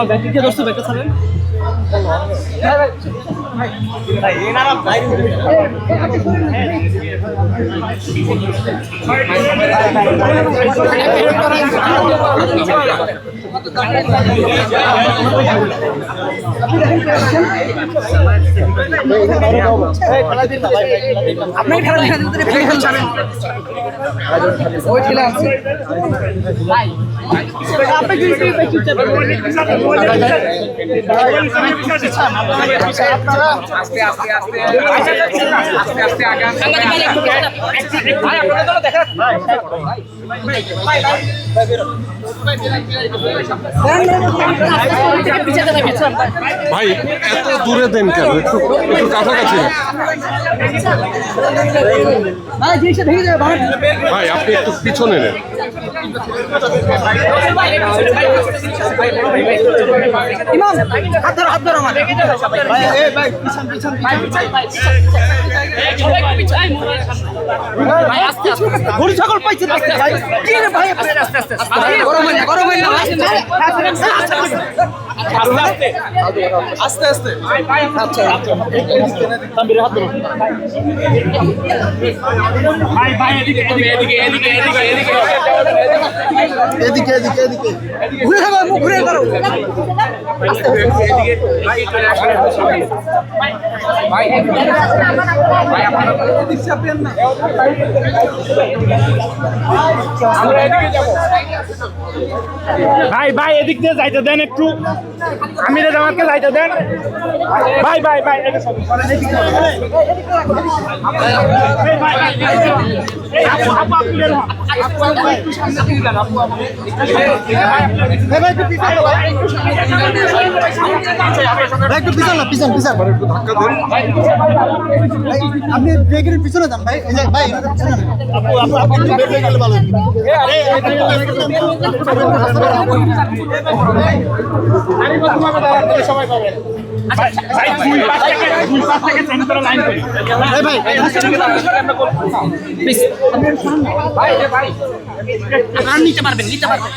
ব্যাটিংকে দোস্ত ব্যাটে ছাড়েন আপনাকে খেলা ভাই এত দূরে দেন কেন? একটু একটু কাছাকাছি ভাই, আপনি একটু পিছনে নেন। ছাগল পাইছে আস্তে আস্তে আচ্ছা এদিকে এদিকে এদিকে ঘুরে যাবো মুখ ঘুরে করো ভাই ভাই এদিক দিয়ে যাইতে দেন একটু আমিরে জামাতকে যাইতে দেন ভাই ভাই ভাই আপনি ব্রেকের পিছনে যান ভাই ভাই গেলে ভালো সবাই পাবেন নিতে পারবেন নিতে পারবেন